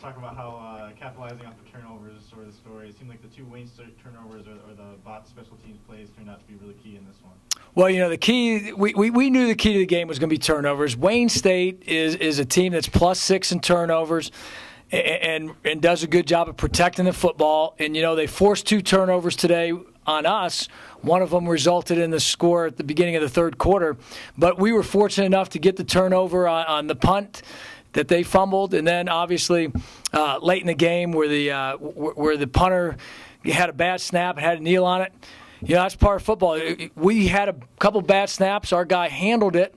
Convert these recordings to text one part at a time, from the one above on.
talk about how capitalizing off the turnovers is sort of the story. It seemed like the two Wayne State turnovers or the bot special teams plays turned out to be really key in this one. Well, you know, the key, we knew the key to the game was going to be turnovers. Wayne State is a team that's +6 in turnovers and does a good job of protecting the football. And, you know, they forced 2 turnovers today on us. One of them resulted in the score at the beginning of the third quarter. But we were fortunate enough to get the turnover on the punt that they fumbled, and then obviously late in the game where the punter had a bad snap and had a kneel on it. You know, that's part of football. We had a couple bad snaps. Our guy handled it.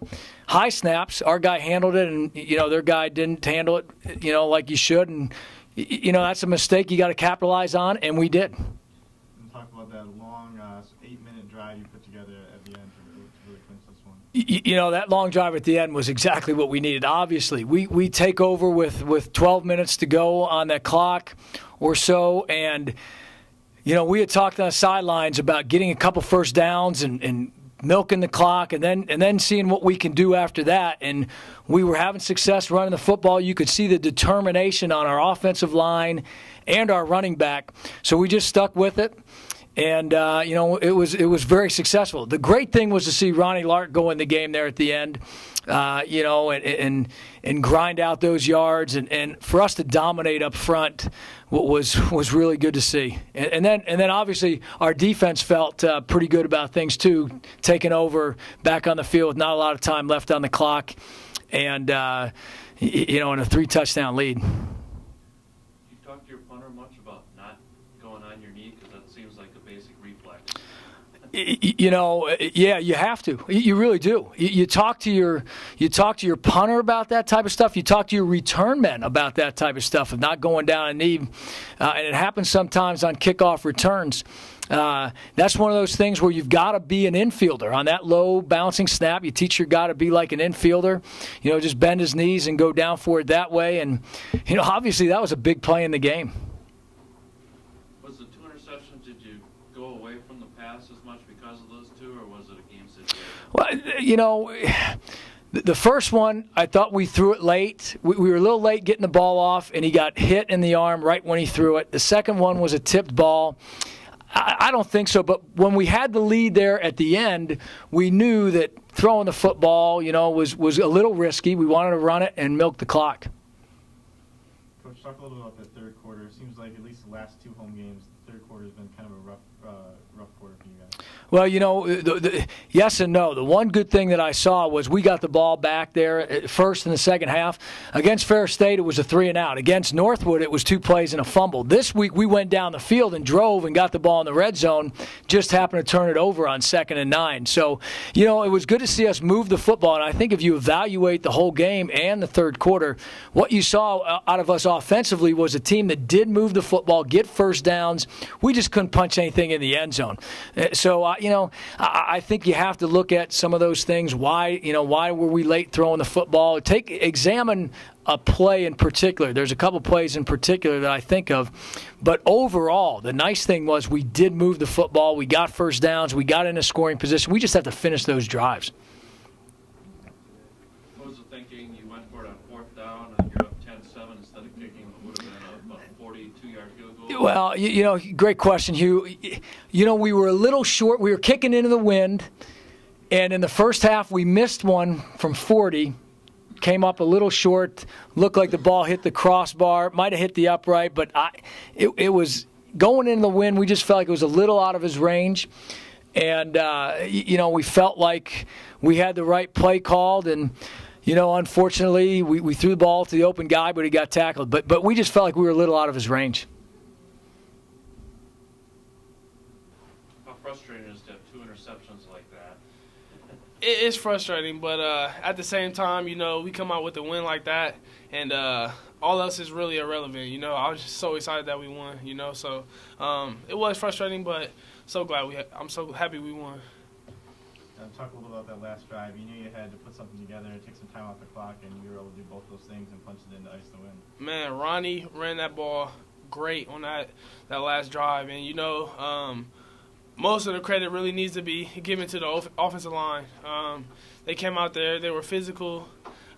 High snaps. Our guy handled it, and, you know, their guy didn't handle it, you know, like you should. And, you know, that's a mistake you got to capitalize on, and we did. Talk about that long 8-minute drive you put together at the end to really clinch this one. You know, that long drive at the end was exactly what we needed. Obviously, we take over with 12 minutes to go on that clock or so, and, you know, we had talked on the sidelines about getting a couple first downs and milking the clock, and then seeing what we can do after that. And we were having success running the football. You could see the determination on our offensive line and our running back. So we just stuck with it. And, you know, it was very successful. The great thing was to see Ronnie Lark go in the game there at the end, you know, and grind out those yards. And for us to dominate up front was really good to see. And then obviously our defense felt pretty good about things too, taking over back on the field with not a lot of time left on the clock and, you know, in a 3-touchdown lead. You talk to your punter much about not going on your knee, because that seems like a basic reflex. You know, yeah, you have to. You really do. You talk to your punter about that type of stuff. You talk to your return men about that type of stuff of not going down a knee, and it happens sometimes on kickoff returns. That's one of those things where you've got to be an infielder on that low bouncing snap. You teach your guy to be like an infielder. You know, just bend his knees and go down for it that way. And, you know, obviously that was a big play in the game. Was the 2 interceptions, did you go away from the pass as much because of those 2, or was it a game situation? Well, you know, the first one, I thought we threw it late. We were a little late getting the ball off, and he got hit in the arm right when he threw it. The second one was a tipped ball. I don't think so, but when we had the lead there at the end, we knew that throwing the football, you know, was a little risky. We wanted to run it and milk the clock. Coach, talk a little bit about that third quarter. It seems like at least the last 2 home games, the third quarter has been kind of a rough quarter for you guys. Well, you know, yes and no. The one good thing that I saw was we got the ball back there first in the second half. Against Ferris State, it was a 3-and-out. Against Northwood, it was 2 plays and a fumble. This week, we went down the field and drove and got the ball in the red zone, just happened to turn it over on 2nd and 9. So, you know, it was good to see us move the football, and I think if you evaluate the whole game and the third quarter, what you saw out of us offensively was a team that did move the football, get first downs. We just couldn't punch anything in the end zone. So, you know, I think you have to look at some of those things. Why were we late throwing the football? Examine a play in particular. There's a couple plays in particular that I think of. But overall, the nice thing was we did move the football. We got first downs. We got in a scoring position. We just have to finish those drives. What was the thinking? You went for it on 4th down, and you're up 10-7 instead of kicking what would have been a 42-yard field goal? Well, you know, great question, Hugh. You know, we were a little short. We were kicking into the wind, and in the first half, we missed one from 40, came up a little short, looked like the ball hit the crossbar, might have hit the upright, but it was going in the wind. We just felt like it was a little out of his range, and, you know, we felt like we had the right play called, and, you know, unfortunately, we threw the ball to the open guy, but he got tackled. But we just felt like we were a little out of his range. Frustrating is to have 2 interceptions like that. It is frustrating, but at the same time, you know, we come out with a win like that, and all else is really irrelevant. You know, I was just so excited that we won. You know, so it was frustrating, but so glad I'm so happy we won. Talk a little about that last drive. You knew you had to put something together, take some time off the clock, and you were able to do both those things and punch it in to ice the win. Man, Ronnie ran that ball great on that last drive, and you know. Most of the credit really needs to be given to the offensive line. They came out there, they were physical.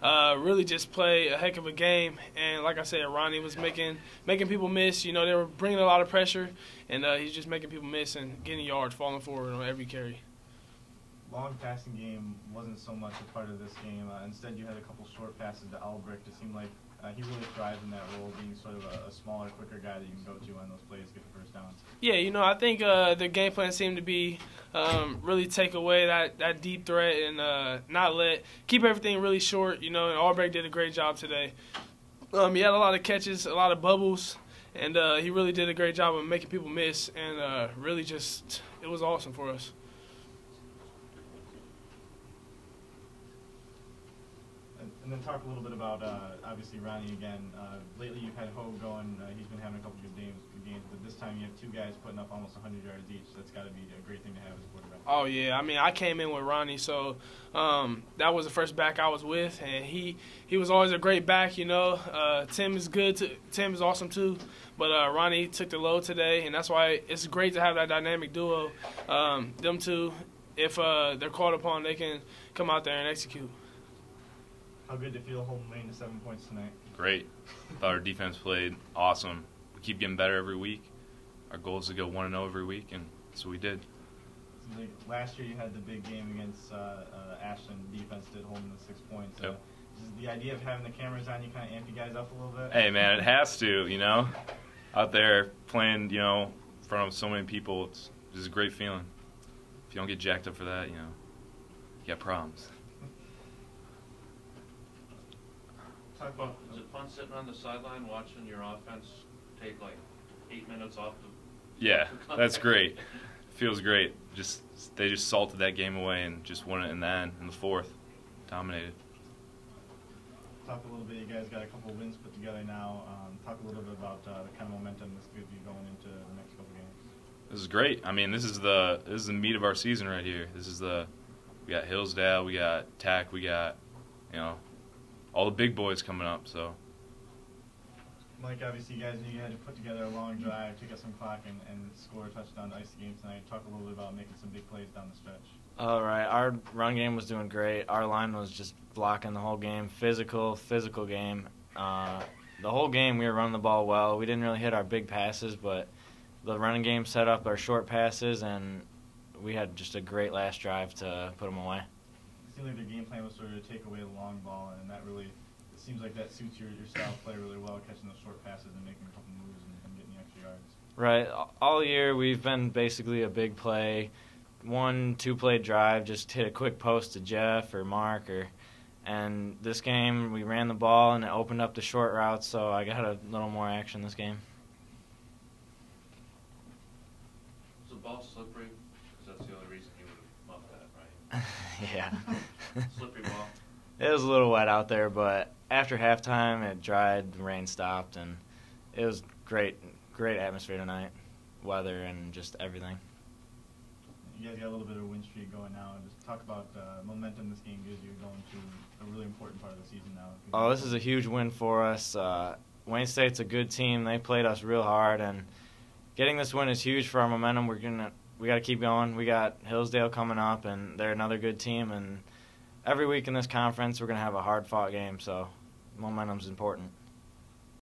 really just play a heck of a game. And like I said, Ronnie was making people miss. You know, they were bringing a lot of pressure, and he's just making people miss and getting yards, falling forward on every carry. Long passing game wasn't so much a part of this game. Instead, you had a couple short passes to Albrecht. It seemed like he really thrives in that role, being sort of a smaller, quicker guy that you can go to on those plays, get the first downs. Yeah, you know, I think the game plan seemed to be really take away that deep threat and keep everything really short. You know, and Albrecht did a great job today. He had a lot of catches, a lot of bubbles, and he really did a great job of making people miss. And really, it was awesome for us. And then talk a little bit about, obviously, Ronnie again. Lately you've had Ho going. He's been having a couple good games, but this time you have two guys putting up almost 100 yards each. That's got to be a great thing to have as a quarterback. Oh, yeah. I mean, I came in with Ronnie, so that was the first back I was with, and he was always a great back, you know. Tim is good. Tim is awesome, too. But Ronnie took the load today, and that's why it's great to have that dynamic duo. Them two, if they're called upon, they can come out there and execute. How good to feel holding Lane to 7 points tonight? Great. Thought our defense played awesome. We keep getting better every week. Our goal is to go 1-0 every week, and that's what we did. Seems like last year you had the big game against Ashland. Defense did hold them to 6 points. Yep. Does the idea of having the cameras on you kind of amp you guys up a little bit? Hey, man, it has to, you know. Out there playing, you know, in front of so many people, it's just a great feeling. If you don't get jacked up for that, you know, you got problems. Talk about, is it fun sitting on the sideline watching your offense take like 8 minutes off the... Yeah, that's great. Feels great. They just salted that game away and just won it in the end, in the fourth. Dominated. Talk a little bit, you guys got a couple wins put together now. Talk a little bit about the kind of momentum this gives you going into the next couple games. This is great. I mean, this is the meat of our season right here. We got Hillsdale, we got Tech, we got, you know, all the big boys coming up, so. Mike, obviously you guys knew you had to put together a long drive, take out some clock, and score a touchdown to ice the game tonight. Talk a little bit about making some big plays down the stretch. All right, our run game was doing great. Our line was just blocking the whole game. Physical game. The whole game we were running the ball well. We didn't really hit our big passes, but the running game set up our short passes, and we had just a great last drive to put them away. It seemed like their game plan was sort of to take away the long ball, and that really, it seems like that suits your style of play really well, catching those short passes and making a couple moves and getting the extra yards. Right. All year we've been basically a big play, 1-2 play drive, just hit a quick post to Jeff or Mark, and this game we ran the ball and it opened up the short routes, so I got a little more action this game. Was the ball slippery? Because that's the only reason you would have muffed that, right? Yeah. Slippery ball. It was a little wet out there, but after halftime it dried, the rain stopped, and it was great atmosphere tonight, weather and just everything. You guys got a little bit of a win streak going now, and just talk about momentum this game gives you going to a really important part of the season now. Oh, this is a huge win for us. Wayne State's a good team. They played us real hard, and getting this win is huge for our momentum. We got to keep going. We got Hillsdale coming up, and they're another good team. And every week in this conference, we're going to have a hard-fought game, so momentum's important.